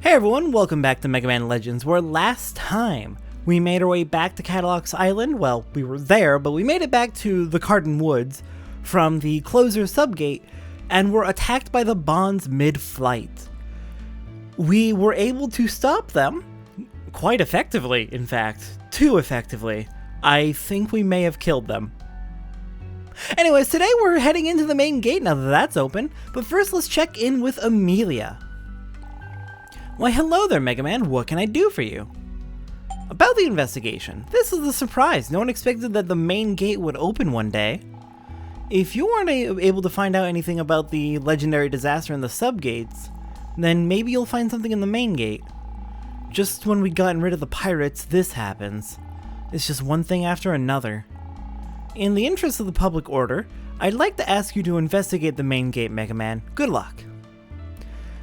Hey everyone, welcome back to Mega Man Legends, where last time we made our way back to Cadillac's Island. Well, we were there, but we made it back to the Cardin Woods from the Closer subgate, and were attacked by the Bonds mid-flight. We were able to stop them, quite effectively, in fact. Too effectively. I think we may have killed them. Anyways, today we're heading into the main gate now that that's open, but first let's check in with Amelia. Why hello there, Mega Man, what can I do for you? About the investigation, this is a surprise. No one expected that the main gate would open one day. If you weren't able to find out anything about the legendary disaster in the subgates, then maybe you'll find something in the main gate. Just when we'd gotten rid of the pirates, this happens. It's just one thing after another. In the interest of the public order, I'd like to ask you to investigate the main gate, Mega Man. Good luck.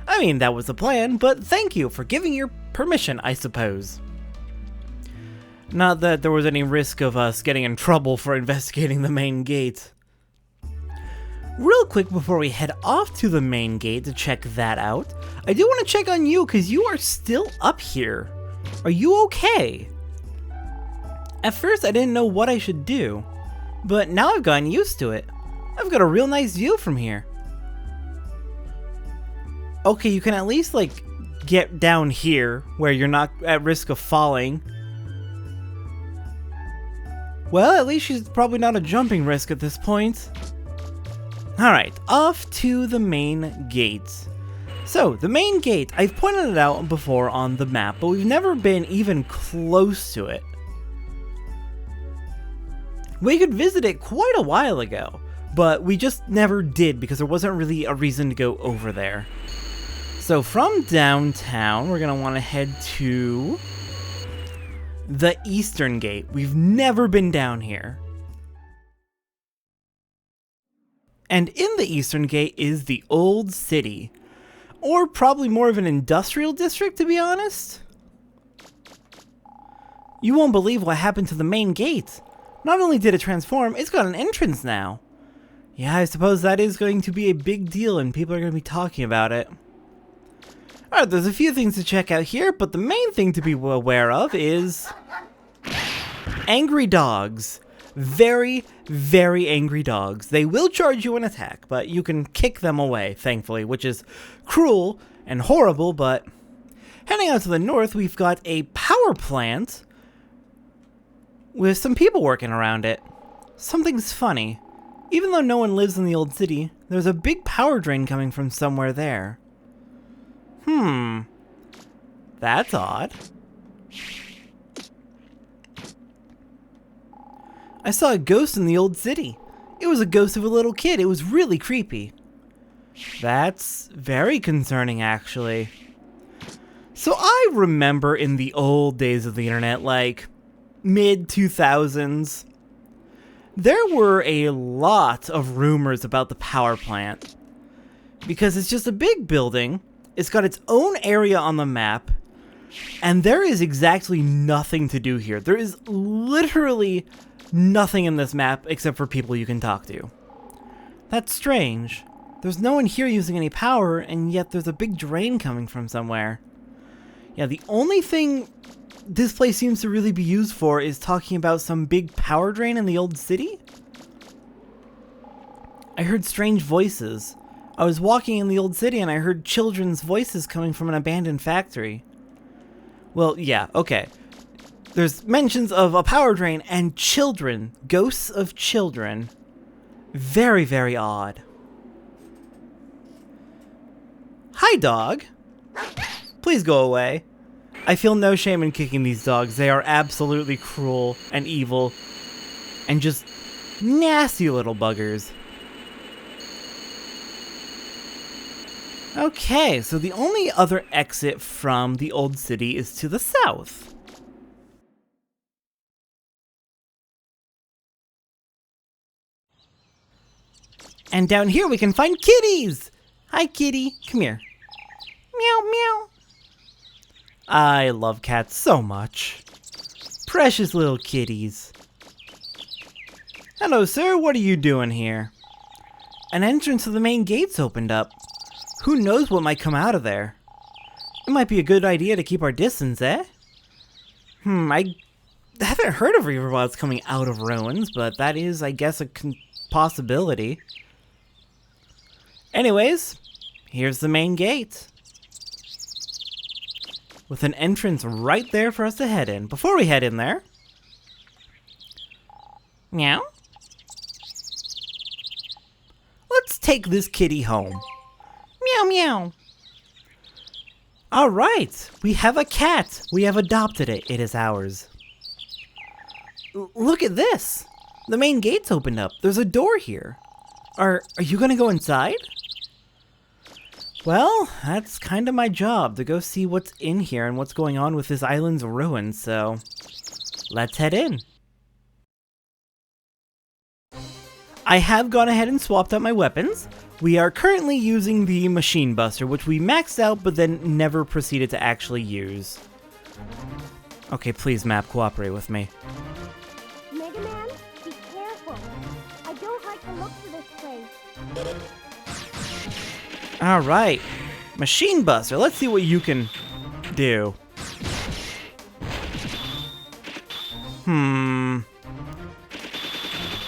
I mean, that was the plan, but thank you for giving your permission, I suppose. Not that there was any risk of us getting in trouble for investigating the main gate. Real quick before we head off to the main gate to check that out, I do want to check on you because you are still up here. Are you okay? At first I didn't know what I should do, but now I've gotten used to it. I've got a real nice view from here. Okay, you can at least, like, get down here, where you're not at risk of falling. Well, at least she's probably not a jumping risk at this point. Alright, off to the main gate. So, the main gate, I've pointed it out before on the map, but we've never been even close to it. We could visit it quite a while ago, but we just never did because there wasn't really a reason to go over there. So from downtown, we're going to want to head to the Eastern Gate. We've never been down here. And in the Eastern Gate is the Old City. Or probably more of an industrial district, to be honest. You won't believe what happened to the main gate. Not only did it transform, it's got an entrance now. Yeah, I suppose that is going to be a big deal and people are going to be talking about it. Alright, there's a few things to check out here, but the main thing to be aware of is angry dogs. Very, very angry dogs. They will charge you an attack, but you can kick them away, thankfully, which is cruel and horrible, but heading out to the north, we've got a power plant with some people working around it. Something's funny. Even though no one lives in the old city, there's a big power drain coming from somewhere there. That's odd. I saw a ghost in the old city. It was a ghost of a little kid. It was really creepy. That's very concerning, actually. So I remember in the old days of the internet, like mid-2000s, there were a lot of rumors about the power plant. Because it's just a big building. It's got its own area on the map, and there is exactly nothing to do here. There is literally nothing in this map except for people you can talk to. That's strange. There's no one here using any power, and yet there's a big drain coming from somewhere. Yeah, the only thing this place seems to really be used for is talking about some big power drain in the old city? I heard strange voices. I was walking in the old city and I heard children's voices coming from an abandoned factory. Well, yeah, okay. There's mentions of a power drain and children. Ghosts of children. Very, very odd. Hi, dog. Please go away. I feel no shame in kicking these dogs. They are absolutely cruel and evil and just nasty little buggers. Okay, so the only other exit from the old city is to the south. And down here we can find kitties! Hi, kitty. Come here. Meow, meow. I love cats so much. Precious little kitties. Hello, sir. What are you doing here? An entrance to the main gate's opened up. Who knows what might come out of there? might be a good idea to keep our distance, eh? I haven't heard of river wilds coming out of ruins, but that is, I guess, a possibility. Anyways, here's the main gate, with an entrance right there for us to head in. Before we head in there... Meow? Let's take this kitty home. Meow meow. Alright, we have a cat. We have adopted it. It is ours. Look at this. The main gate's opened up. There's a door here. Are you gonna go inside? Well, that's kind of my job, to go see what's in here and what's going on with this island's ruins, so let's head in. I have gone ahead and swapped out my weapons. We are currently using the Machine Buster, which we maxed out but then never proceeded to actually use. Okay, please, map, cooperate with me. Mega Man, be careful. I don't like the looks of this place. Alright, Machine Buster, let's see what you can do.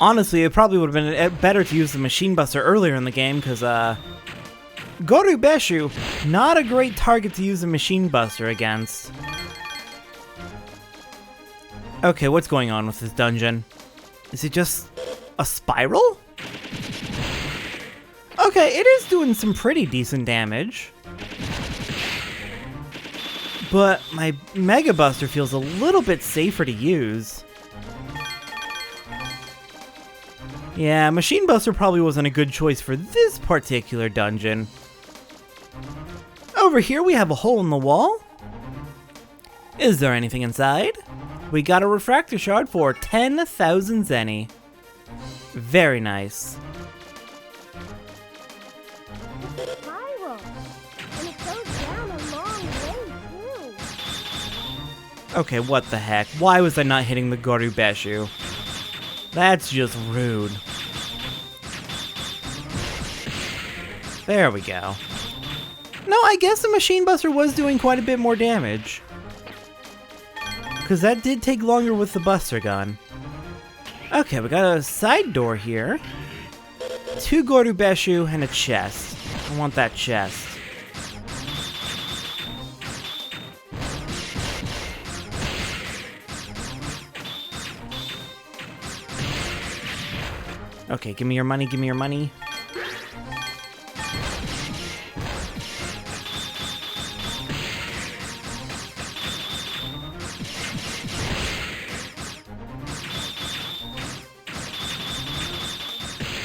Honestly, it probably would have been better to use the Machine Buster earlier in the game, because, Gorubeshu, not a great target to use a Machine Buster against. Okay, what's going on with this dungeon? Is it just a spiral? Okay, it is doing some pretty decent damage. But my Mega Buster feels a little bit safer to use. Yeah, Machine Buster probably wasn't a good choice for this particular dungeon. Over here we have a hole in the wall. Is there anything inside? We got a refractor shard for 10,000 zenny. Very nice. Spiral. And it goes down a long way, too. Okay, what the heck? Why was I not hitting the Gorubeshu? That's just rude. There we go. No, I guess the Machine Buster was doing quite a bit more damage. Because that did take longer with the Buster Gun. Okay, we got a side door here. 2 Gorubeshu and a chest. I want that chest. Okay, give me your money, give me your money.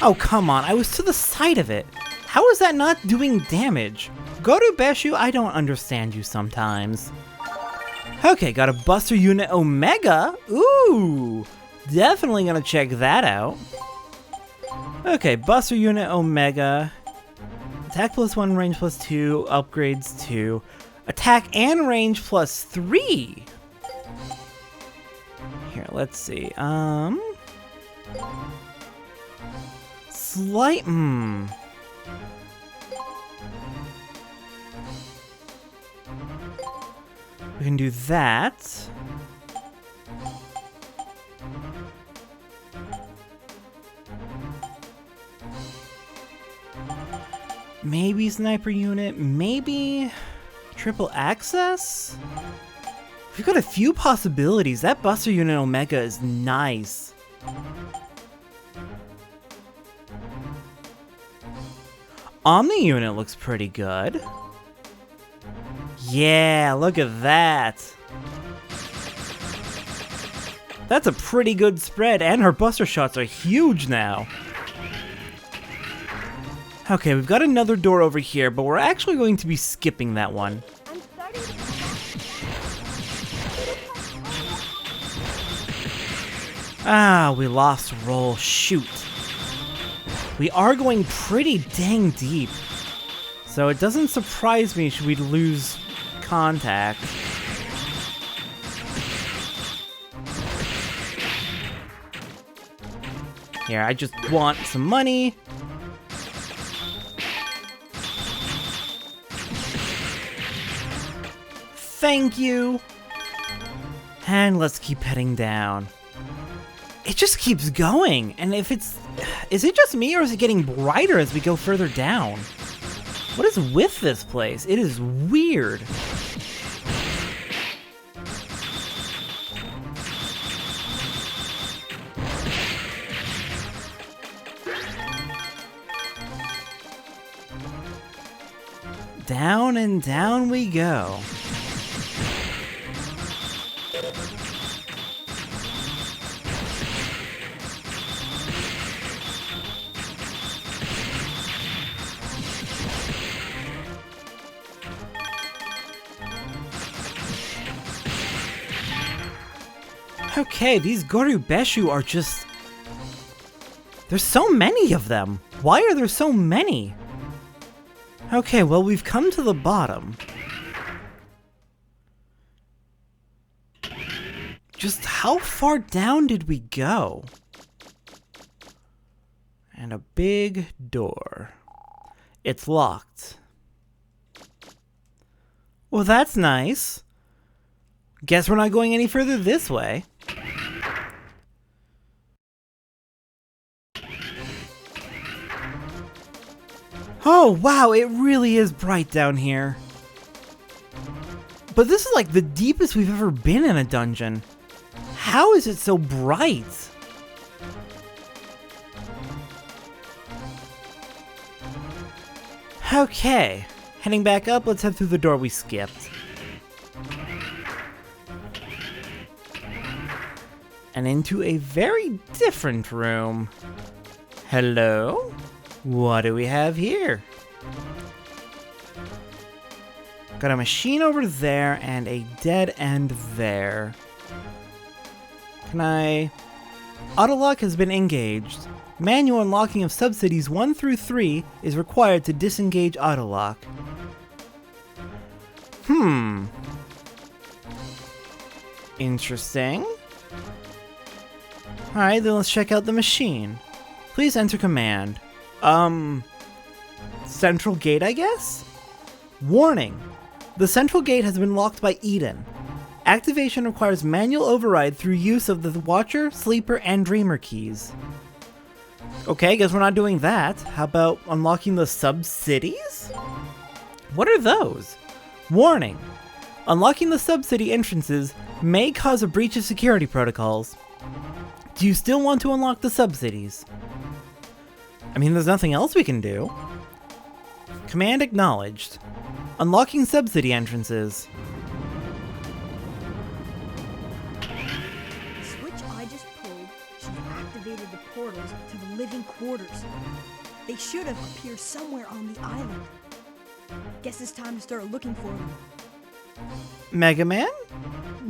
Oh, come on, I was to the side of it. How is that not doing damage? Gorubeshu, I don't understand you sometimes. Okay, got a Buster Unit Omega. Ooh, definitely gonna check that out. Okay, Buster Unit Omega. Attack +1, range +2, upgrades 2. Attack and range +3. Here, let's see. Slight, We can do that. Maybe sniper unit, maybe triple access? We've got a few possibilities. That Buster Unit Omega is nice. Omni unit looks pretty good. Yeah, look at that. That's a pretty good spread, and her buster shots are huge now. Okay, we've got another door over here, but we're actually going to be skipping that one. I'm starting to... Ah, we lost roll. Shoot. We are going pretty dang deep. So it doesn't surprise me should we lose contact. Here, I just want some money. Thank you. And let's keep heading down. It just keeps going, and if it's... Is it just me, or is it getting brighter as we go further down? What is with this place? It is weird. Down and down we go. Okay, these Gorubeshu are just... There's so many of them. Why are there so many? Okay, well, we've come to the bottom. Just how far down did we go? And a big door. It's locked. Well, that's nice. Guess we're not going any further this way. Oh, wow, it really is bright down here. But this is like the deepest we've ever been in a dungeon. How is it so bright? Okay, heading back up, let's head through the door we skipped. And into a very different room. Hello? What do we have here? Got a machine over there and a dead end there. Can I... Autolock has been engaged. Manual unlocking of subsidies 1 through 3 is required to disengage autolock. Interesting. Alright, then let's check out the machine. Please enter command. Central gate, I guess? Warning! The central gate has been locked by Eden. Activation requires manual override through use of the Watcher, Sleeper, and Dreamer keys. Okay, guess we're not doing that. How about unlocking the sub-cities? What are those? Warning! Unlocking the sub-city entrances may cause a breach of security protocols. Do you still want to unlock the sub-cities? I mean, there's nothing else we can do. Command acknowledged. Unlocking sub-city entrances. The switch I just pulled should have activated the portals to the living quarters. They should have appeared somewhere on the island. Guess it's time to start looking for them. Mega Man?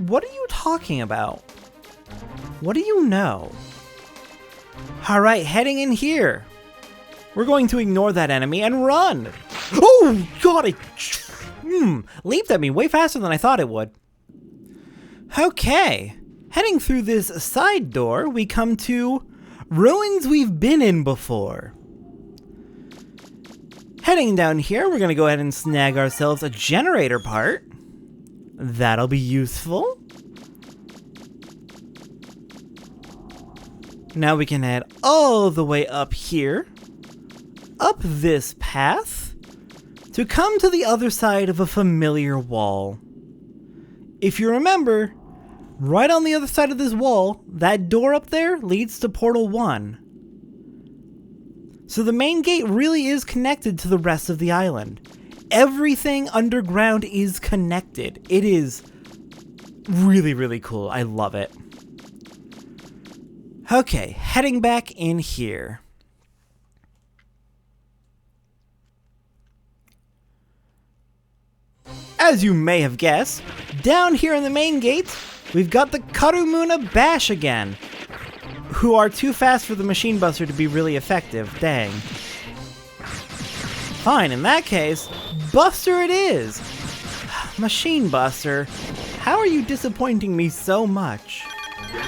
What are you talking about? What do you know? Alright, heading in here. We're going to ignore that enemy and run! Oh, God, it leaped at me way faster than I thought it would. Okay, heading through this side door, we come to ruins we've been in before. Heading down here, we're going to go ahead and snag ourselves a generator part. That'll be useful. Now we can head all the way up here, up this path, to come to the other side of a familiar wall. If you remember, right on the other side of this wall, that door up there leads to Portal 1. So the main gate really is connected to the rest of the island. Everything underground is connected. It is really, really cool. I love it. Okay, heading back in here. As you may have guessed, down here in the main gate, we've got the Karumuna Bash again, who are too fast for the Machine Buster to be really effective. Dang. Fine, in that case, Buster it is! Machine Buster, how are you disappointing me so much?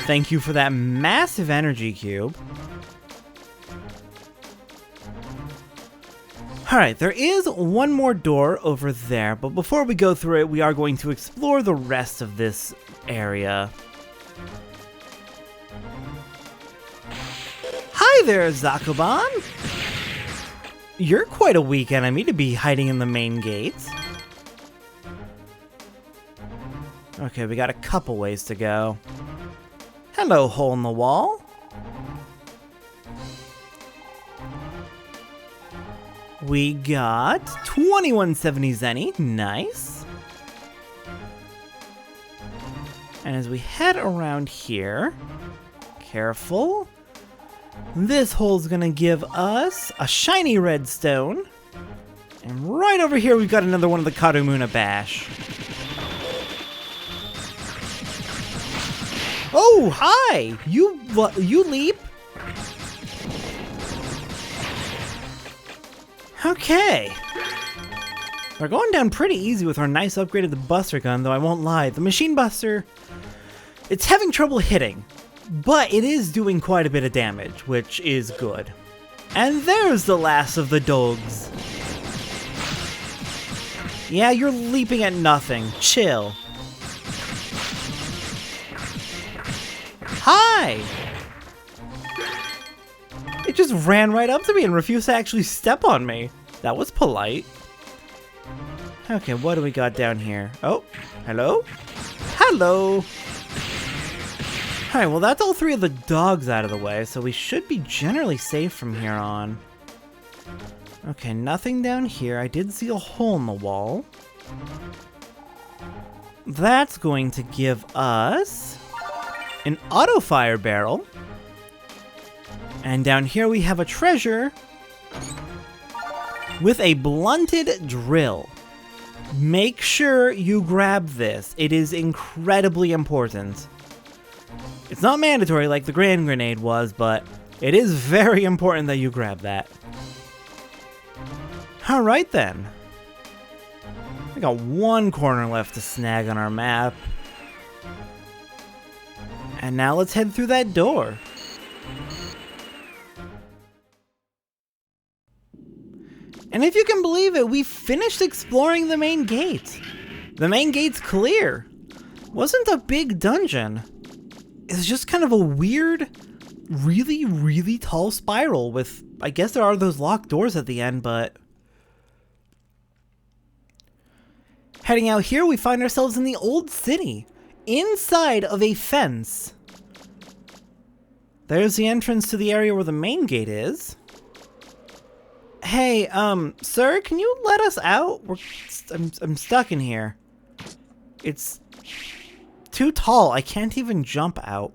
Thank you for that massive energy cube. Alright, there is one more door over there, but before we go through it, we are going to explore the rest of this area. Hi there, Zakuban! You're quite a weak enemy to be hiding in the main gates. Okay, we got a couple ways to go. Hello, hole in the wall. We got 2170 Zenny, nice. And as we head around here, careful. This hole's gonna give us a shiny redstone. And right over here we've got another one of the Karumuna Bash. Oh, hi! You leap? Okay. We're going down pretty easy with our nice upgraded Buster gun, though I won't lie. The Machine Buster, it's having trouble hitting, but it is doing quite a bit of damage, which is good. And there's the last of the dogs. Yeah, you're leaping at nothing. Chill. Hi! It just ran right up to me and refused to actually step on me. That was polite. Okay, what do we got down here? Oh, hello? Hello! Alright, well that's all three of the dogs out of the way, so we should be generally safe from here on. Okay, nothing down here. I did see a hole in the wall. That's going to give us an auto fire barrel. And down here we have a treasure with a blunted drill. Make sure you grab this. It is incredibly important. It's not mandatory like the Grand Grenade was, but it is very important that you grab that. Alright then. We got one corner left to snag on our map. And now let's head through that door. And if you can believe it, we finished exploring the main gate. The main gate's clear. Wasn't a big dungeon. It's just kind of a weird, really, really tall spiral with, I guess there are those locked doors at the end, but... Heading out here, we find ourselves in the old city, inside of a fence. There's the entrance to the area where the main gate is. Hey, sir, can you let us out? I'm stuck in here. It's too tall. I can't even jump out.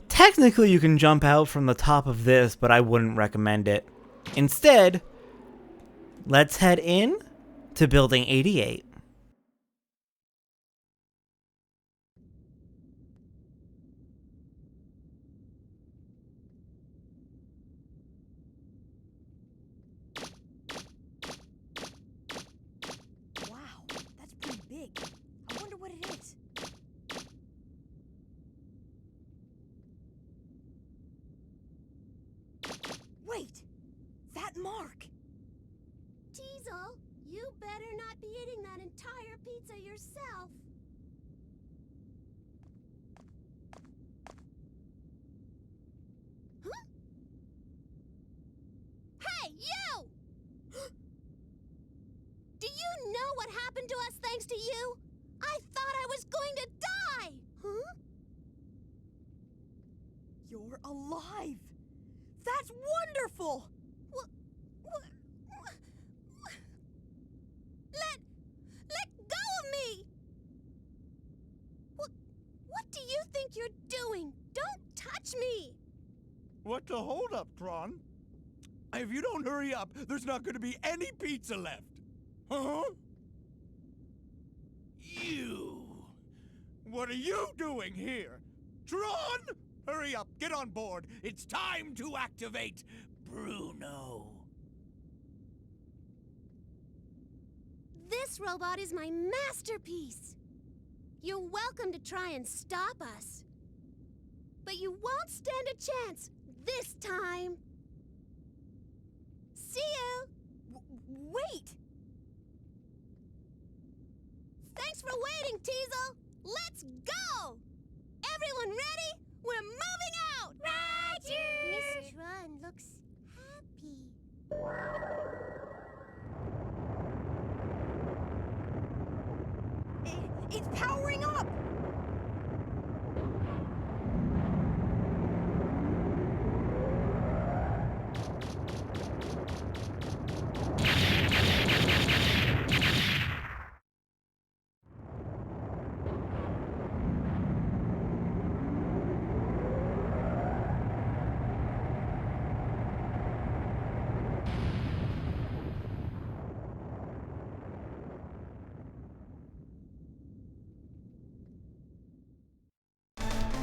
Technically, you can jump out from the top of this, but I wouldn't recommend it. Instead, let's head in to Building 88. Wait! That mark! Teasel, you better not be eating that entire pizza yourself. Huh? Hey, you! Do you know what happened to us thanks to you? I thought I was going to die! Huh? You're alive! That's wonderful! Let go of me! What do you think you're doing? Don't touch me! What's the holdup, Tron? If you don't hurry up, there's not going to be any pizza left. Huh? You! What are you doing here? Tron! Hurry up, get on board. It's time to activate Bruno. This robot is my masterpiece. You're welcome to try and stop us. But you won't stand a chance this time. See you! wait! Thanks for waiting, Teasel. Let's go! Everyone ready? We're moving out! Roger! Miss Tron looks happy. It's powering up!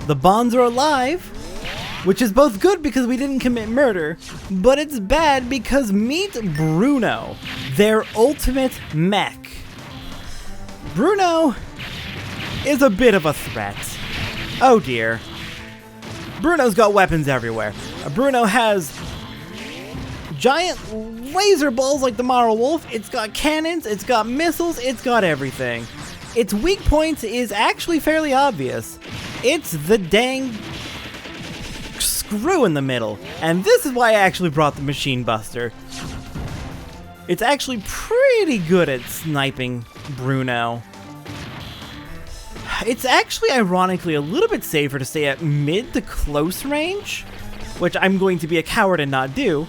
The Bonds are alive, which is both good because we didn't commit murder, but it's bad because meet Bruno, their ultimate mech. Bruno is a bit of a threat. Oh dear. Bruno's got weapons everywhere. Bruno has giant laser balls like the Mara Wolf. It's got cannons, it's got missiles, it's got everything. Its weak point is actually fairly obvious. It's the dang screw in the middle. And this is why I actually brought the Machine Buster. It's actually pretty good at sniping Bruno. It's actually ironically a little bit safer to stay at mid to close range, which I'm going to be a coward and not do.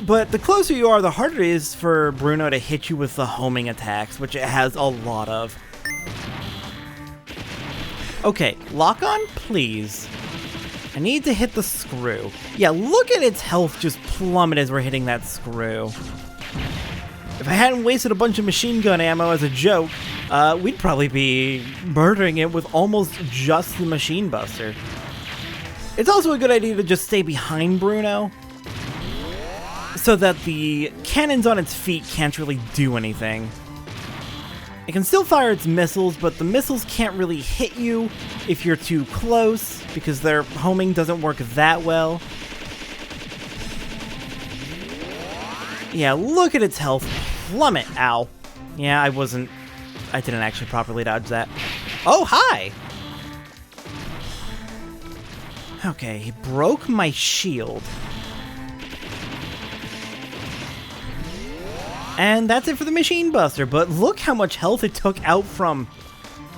But the closer you are, the harder it is for Bruno to hit you with the homing attacks, which it has a lot of. Okay, lock on, please. I need to hit the screw. Yeah, look at its health just plummet as we're hitting that screw. If I hadn't wasted a bunch of machine gun ammo as a joke, we'd probably be murdering it with almost just the Machine Buster. It's also a good idea to just stay behind Bruno, so that the cannons on its feet can't really do anything. It can still fire its missiles, but the missiles can't really hit you if you're too close, because their homing doesn't work that well. Yeah, look at its health plummet. Ow. Yeah, I didn't actually properly dodge that. Oh, hi! Okay, he broke my shield. And that's it for the Machine Buster, but look how much health it took out from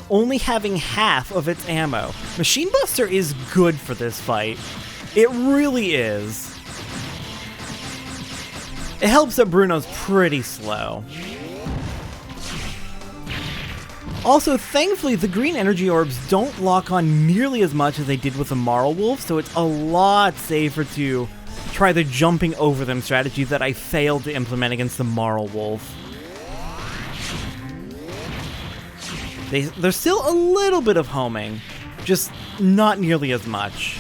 only having half of its ammo. Machine Buster is good for this fight. It really is. It helps that Bruno's pretty slow. Also, thankfully, the green energy orbs don't lock on nearly as much as they did with the Marl Wolf, so it's a lot safer to try the jumping over them strategy that I failed to implement against the Marl Wolf. There's still a little bit of homing, just not nearly as much.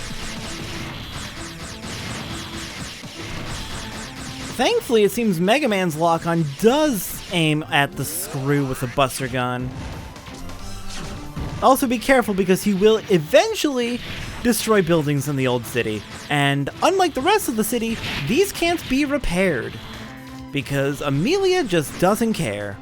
Thankfully, it seems Mega Man's lock-on does aim at the screw with the Buster Gun. Also be careful because he will eventually destroy buildings in the old city, and unlike the rest of the city, these can't be repaired, because Amelia just doesn't care.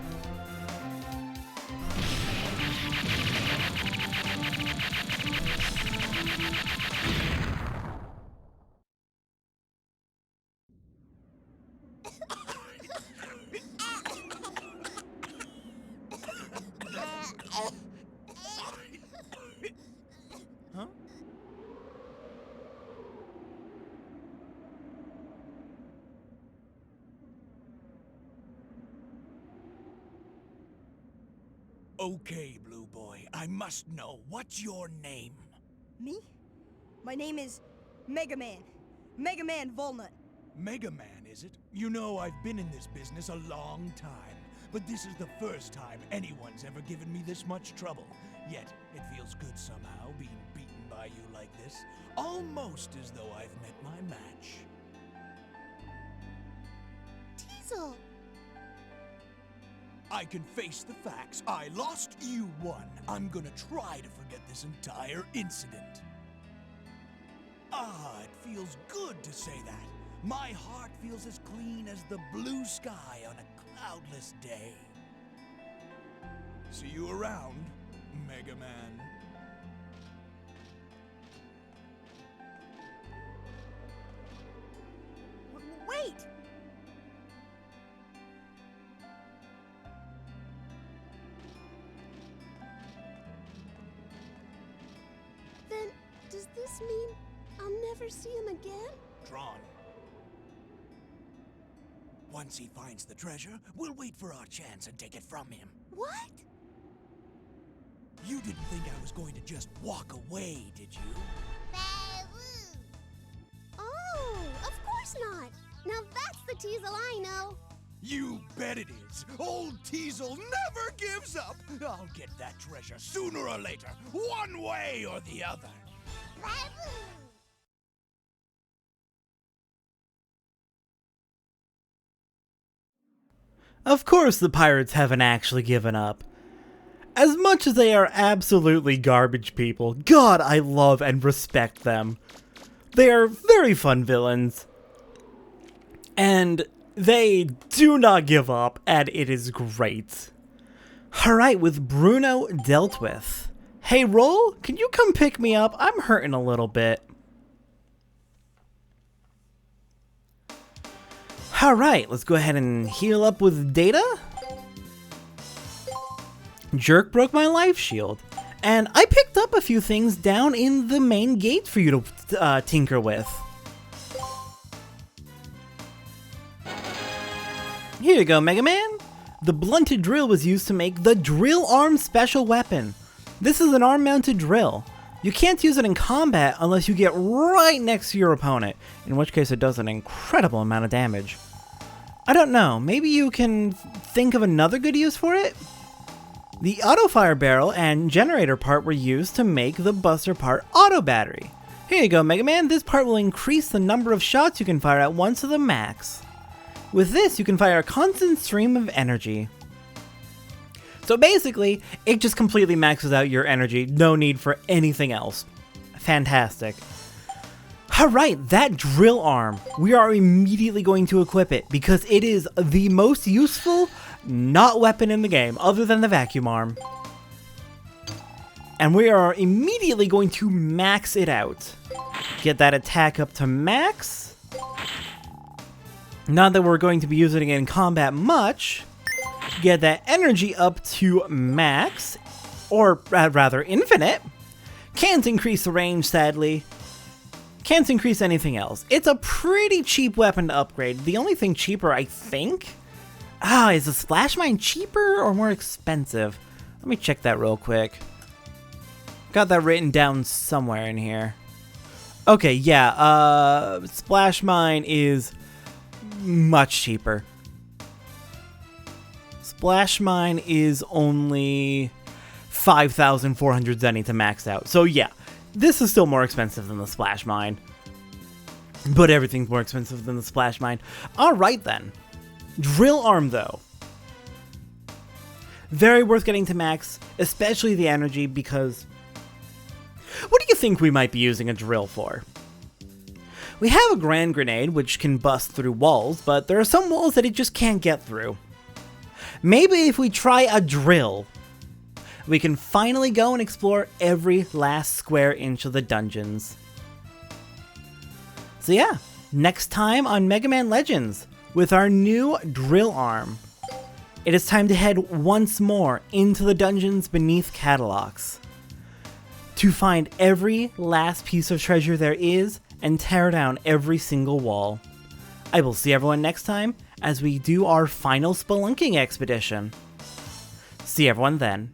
Okay, Blue Boy, I must know, what's your name? Me? My name is Mega Man. Mega Man Volnut. Mega Man, is it? You know, I've been in this business a long time, but this is the first time anyone's ever given me this much trouble. Yet, it feels good somehow, being beaten by you like this. Almost as though I've met my match. Teasel! I can face the facts. I lost, you won. I'm gonna try to forget this entire incident. Ah, it feels good to say that. My heart feels as clean as the blue sky on a cloudless day. See you around, Mega Man. Wait! Then, does this mean I'll never see him again? Tron. Once he finds the treasure, we'll wait for our chance and take it from him. What? You didn't think I was going to just walk away, did you? Oh, of course not. Now that's the Teasel I know. You bet it is. Old Teasel never gives up. I'll get that treasure sooner or later, one way or the other. Of course the pirates haven't actually given up. As much as they are absolutely garbage people, God, I love and respect them. They are very fun villains. And they do not give up, and it is great. Alright, with Bruno dealt with. Hey, Roll, can you come pick me up? I'm hurting a little bit. Alright, let's go ahead and heal up with Data. Jerk broke my life shield. And I picked up a few things down in the main gate for you to tinker with. Here you go, Mega Man. The blunted drill was used to make the drill arm special weapon. This is an arm-mounted drill. You can't use it in combat unless you get right next to your opponent, in which case it does an incredible amount of damage. I don't know, maybe you can think of another good use for it? The auto fire barrel and generator part were used to make the buster part auto battery. Here you go, Mega Man. This part will increase the number of shots you can fire at once to the max. With this, you can fire a constant stream of energy. So basically, it just completely maxes out your energy. No need for anything else. Fantastic. Alright, that drill arm. We are immediately going to equip it because it is the most useful not weapon in the game other than the vacuum arm. And we are immediately going to max it out. Get that attack up to max. Not that we're going to be using it in combat much. Get that energy up to max, or rather infinite. Can't increase the range, sadly. Can't increase anything else. It's a pretty cheap weapon to upgrade. The only thing cheaper, I think... is the Splash Mine cheaper or more expensive? Let me check that real quick. Got that written down somewhere in here. Okay, yeah, Splash Mine is much cheaper. Splash Mine is only 5,400 zenny to max out. So yeah, this is still more expensive than the Splash Mine. But everything's more expensive than the Splash Mine. Alright then. Drill arm though. Very worth getting to max, especially the energy, because... what do you think we might be using a drill for? We have a Grand Grenade, which can bust through walls, but there are some walls that it just can't get through. Maybe if we try a drill, we can finally go and explore every last square inch of the dungeons. So yeah, next time on Mega Man Legends, with our new drill arm, it is time to head once more into the dungeons beneath Catalogs to find every last piece of treasure there is and tear down every single wall. I will see everyone next time as we do our final spelunking expedition. See everyone then.